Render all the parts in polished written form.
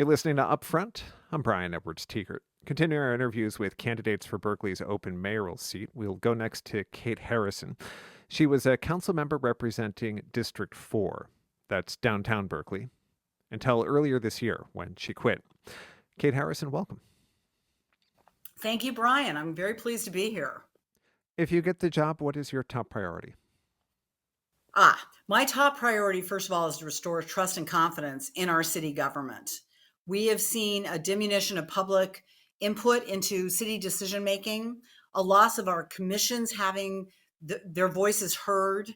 You're listening to Upfront. I'm Brian Edwards Teegert. Continuing our interviews with candidates for Berkeley's open mayoral seat, we'll go next to Kate Harrison. She was a council member representing District 4, that's downtown Berkeley, until earlier this year when she quit. Kate Harrison, welcome. Thank you, Brian. I'm very pleased to be here. If you get the job, what is your top priority? My top priority, first of all, is to restore trust and confidence in our city government. We have seen a diminution of public input into city decision making, a loss of our commissions having their voices heard,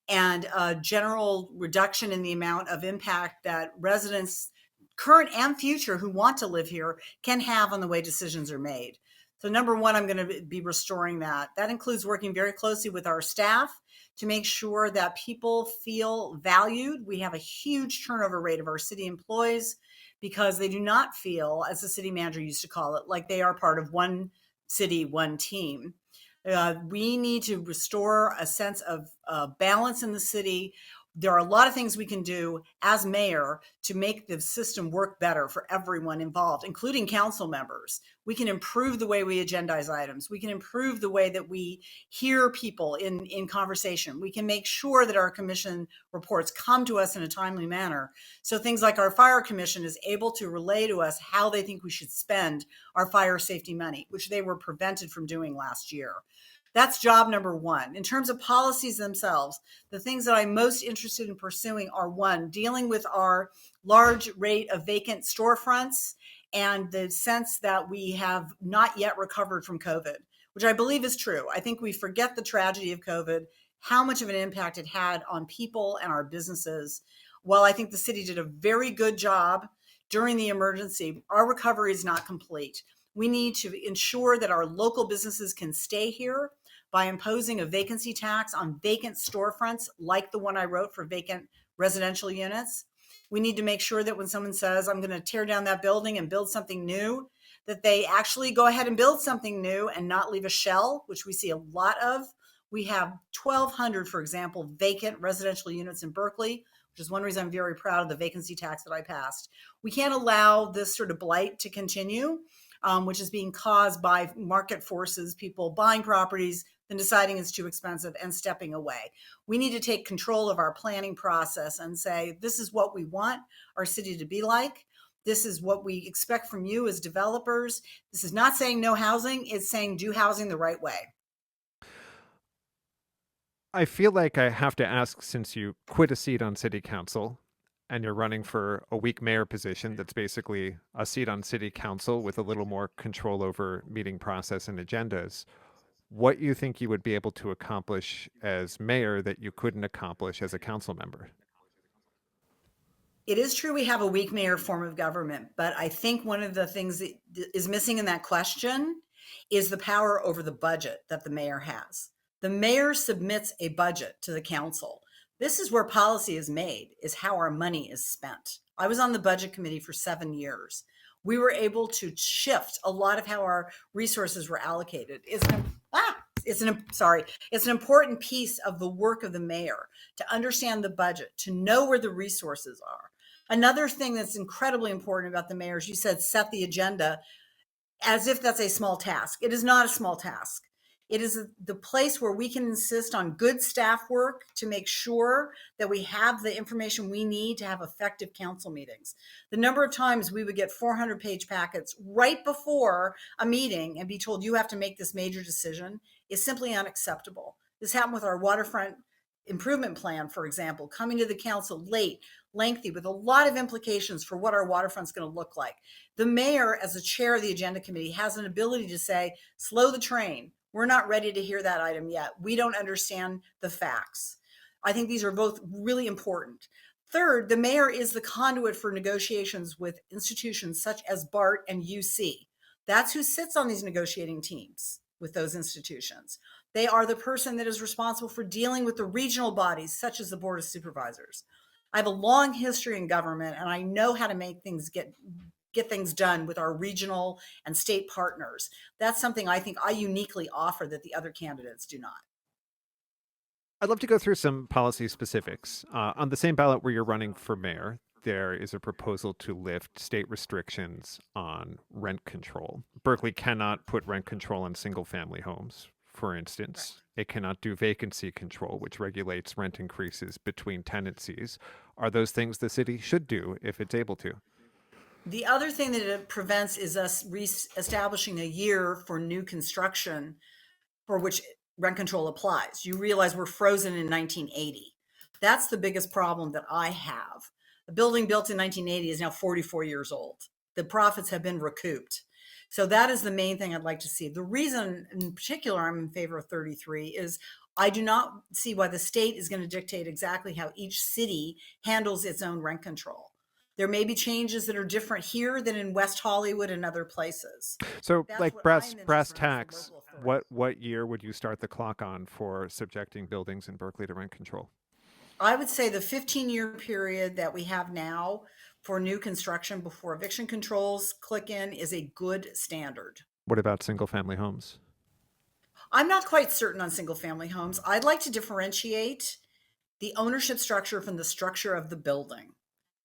and a general reduction in the amount of impact that residents, current and future, who want to live here can have on the way decisions are made. So number one, I'm going to be restoring that. That includes working very closely with our staff to make sure that people feel valued. We have a huge turnover rate of our city employees because they do not feel, as the city manager used to call it, like they are part of one city, one team. We need to restore a sense of balance in the city. There are a lot of things we can do as mayor to make the system work better for everyone involved, including council members. We can improve the way we agendize items. We can improve the way that we hear people in conversation. We can make sure that our commission reports come to us in a timely manner. So things like our fire commission is able to relay to us how they think we should spend our fire safety money, which they were prevented from doing last year. That's job number one. In terms of policies themselves, the things that I'm most interested in pursuing are, one, dealing with our large rate of vacant storefronts and the sense that we have not yet recovered from COVID, which I believe is true. I think we forget the tragedy of COVID, how much of an impact it had on people and our businesses. While I think the city did a very good job during the emergency, our recovery is not complete. We need to ensure that our local businesses can stay here by imposing a vacancy tax on vacant storefronts like the one I wrote for vacant residential units. We need to make sure that when someone says, I'm going to tear down that building and build something new, that they actually go ahead and build something new and not leave a shell, which we see a lot of. We have 1,200, for example, vacant residential units in Berkeley, which is one reason I'm very proud of the vacancy tax that I passed. We can't allow this sort of blight to continue, which is being caused by market forces, people buying properties, then deciding it's too expensive and stepping away. We need to take control of our planning process and say, this is what we want our city to be like. This is what we expect from you as developers. This is not saying no housing, it's saying do housing the right way. I feel like I have to ask, since you quit a seat on city council and you're running for a weak mayor position that's basically a seat on city council with a little more control over meeting process and agendas, what you think you would be able to accomplish as mayor that you couldn't accomplish as a council member. It is true we have a weak mayor form of government, but I think one of the things that is missing in that question is the power over the budget that the mayor has. The mayor submits a budget to the council. This is where policy is made, is how our money is spent. I was on the budget committee for 7 years. We were able to shift a lot of how our resources were allocated. It's an important piece of the work of the mayor to understand the budget, to know where the resources are. Another thing that's incredibly important about the mayor is, you said, set the agenda, as if that's a small task. It is not a small task. It is the place where we can insist on good staff work to make sure that we have the information we need to have effective council meetings. The number of times we would get 400-page packets right before a meeting and be told you have to make this major decision is simply unacceptable. This happened with our waterfront improvement plan, for example, coming to the council late, lengthy, with a lot of implications for what our waterfront's going to look like. The mayor, as the chair of the agenda committee, has an ability to say, slow the train. We're not ready to hear that item yet. We don't understand the facts. I think these are both really important. Third, the mayor is the conduit for negotiations with institutions such as BART and UC. That's who sits on these negotiating teams with those institutions. They are the person that is responsible for dealing with the regional bodies, such as the Board of Supervisors. I have a long history in government, and I know how to make things get things done with our regional and state partners. That's something I think I uniquely offer that the other candidates do not. I'd love to go through some policy specifics. On the same ballot where you're running for mayor, there is a proposal to lift state restrictions on rent control. Berkeley cannot put rent control on single family homes, for instance. It cannot do vacancy control, which regulates rent increases between tenancies. Are those things the city should do if it's able to? The other thing that it prevents is us establishing a year for new construction for which rent control applies. You realize we're frozen in 1980. That's the biggest problem that I have. A building built in 1980 is now 44 years old. The profits have been recouped. So that is the main thing I'd like to see. The reason in particular I'm in favor of 33 is I do not see why the state is going to dictate exactly how each city handles its own rent control. There may be changes that are different here than in West Hollywood and other places. So, That's like what brass I'm brass interested in as the tacks, local authority. what year would you start the clock on for subjecting buildings in Berkeley to rent control? I would say the 15-year period that we have now for new construction before eviction controls click in is a good standard. What about single family homes? I'm not quite certain on single family homes. I'd like to differentiate the ownership structure from the structure of the building.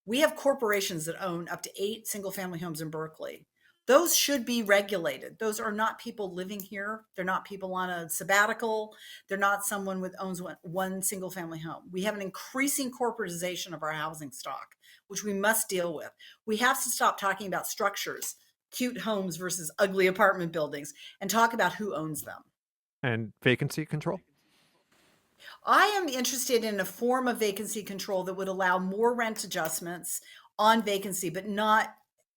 We have corporations that own up to 8 single family homes in Berkeley. Those should be regulated. Those are not people living here. They're not people on a sabbatical. They're not someone with owns one single family home. We have an increasing corporatization of our housing stock, which we must deal with. We have to stop talking about structures, cute homes versus ugly apartment buildings, and talk about who owns them. And vacancy control? I am interested in a form of vacancy control that would allow more rent adjustments on vacancy, but not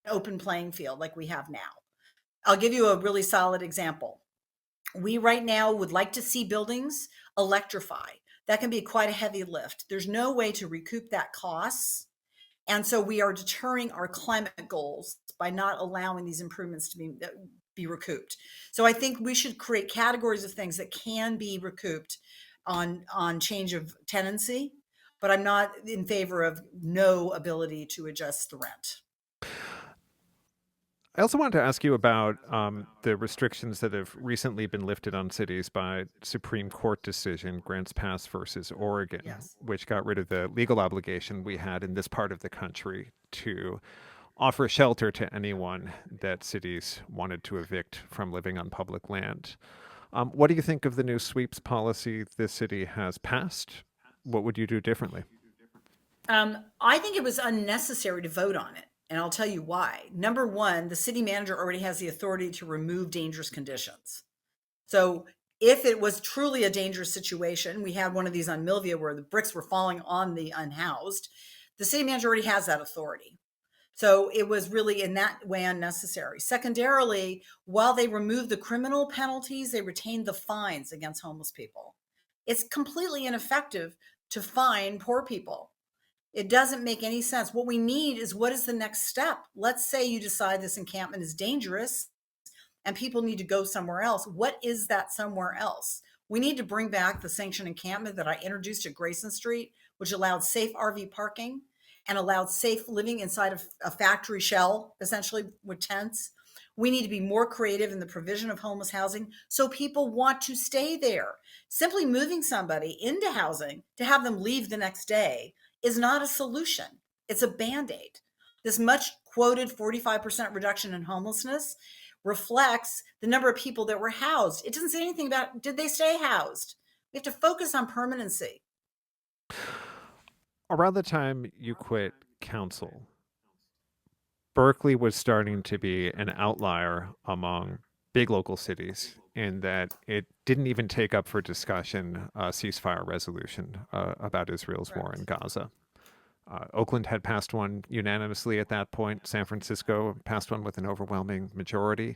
open playing field like we have now. I'll give you a really solid example. We right now would like to see buildings electrify. That can be quite a heavy lift. There's no way to recoup that cost. And so we are deterring our climate goals by not allowing these improvements to be recouped. So I think we should create categories of things that can be recouped on change of tenancy, but I'm not in favor of no ability to adjust the rent. I also wanted to ask you about the restrictions that have recently been lifted on cities by Supreme Court decision, Grants Pass versus Oregon, Yes. which got rid of the legal obligation we had in this part of the country to offer shelter to anyone that cities wanted to evict from living on public land. What do you think of the new sweeps policy this city has passed? What would you do differently? I think it was unnecessary to vote on it. And I'll tell you why. Number one, the city manager already has the authority to remove dangerous conditions. So if it was truly a dangerous situation, we had one of these on Millview where the bricks were falling on the unhoused, the city manager already has that authority. So it was really in that way unnecessary. Secondarily, while they removed the criminal penalties, they retained the fines against homeless people. It's completely ineffective to fine poor people. It doesn't make any sense. What we need is what is the next step? Let's say you decide this encampment is dangerous and people need to go somewhere else. What is that somewhere else? We need to bring back the sanctioned encampment that I introduced at Grayson Street, which allowed safe RV parking and allowed safe living inside of a factory shell, essentially with tents. We need to be more creative in the provision of homeless housing so people want to stay there. Simply moving somebody into housing to have them leave the next day is not a solution. It's a Band-Aid. This much quoted 45% reduction in homelessness reflects the number of people that were housed. It doesn't say anything about did they stay housed. We have to focus on permanency. Around the time you quit council, Berkeley was starting to be an outlier among big local cities in that it didn't even take up for discussion a ceasefire resolution about Israel's war in Gaza. Oakland had passed one unanimously at that point. San Francisco passed one with an overwhelming majority.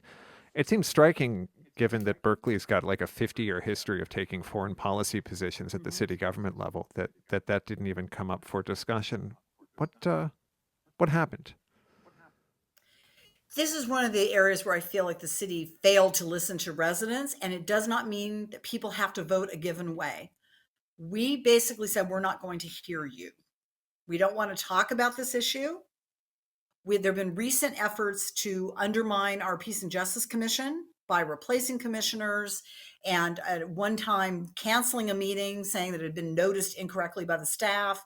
It seems striking, given that Berkeley's got like a 50-year history of taking foreign policy positions at the city government level, that didn't even come up for discussion. What happened? This is one of the areas where I feel like the city failed to listen to residents, and it does not mean that people have to vote a given way. We basically said, we're not going to hear you. We don't want to talk about this issue. There have been recent efforts to undermine our Peace and Justice Commission by replacing commissioners and at one time canceling a meeting saying that it had been noticed incorrectly by the staff.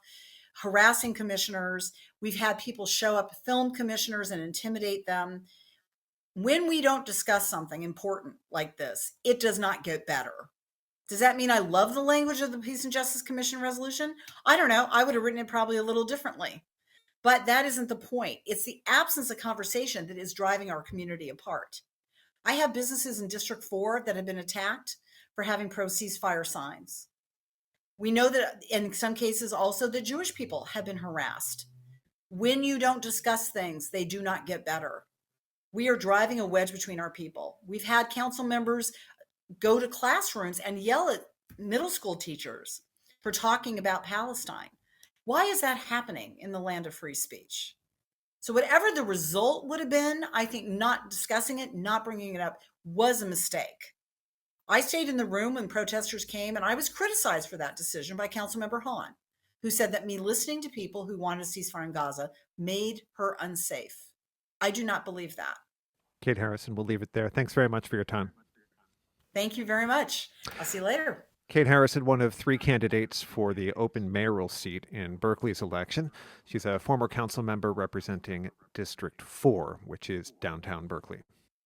harassing commissioners. We've had people show up, film commissioners, and intimidate them. When we don't discuss something important like this, it does not get better. Does that mean I love the language of the Peace and Justice Commission resolution? I don't know. I would have written it probably a little differently. But that isn't the point. It's the absence of conversation that is driving our community apart. I have businesses in District 4 that have been attacked for having pro-ceasefire signs. We know that in some cases also the Jewish people have been harassed. When you don't discuss things, they do not get better. We are driving a wedge between our people. We've had council members go to classrooms and yell at middle school teachers for talking about Palestine. Why is that happening in the land of free speech? So whatever the result would have been, I think not discussing it, not bringing it up was a mistake. I stayed in the room when protesters came, and I was criticized for that decision by Councilmember Hahn, who said that me listening to people who wanted a ceasefire in Gaza made her unsafe. I do not believe that. Kate Harrison, we'll leave it there. Thanks very much for your time. Thank you very much. I'll see you later. Kate Harrison, one of 3 candidates for the open mayoral seat in Berkeley's election. She's a former council member representing District 4, which is downtown Berkeley.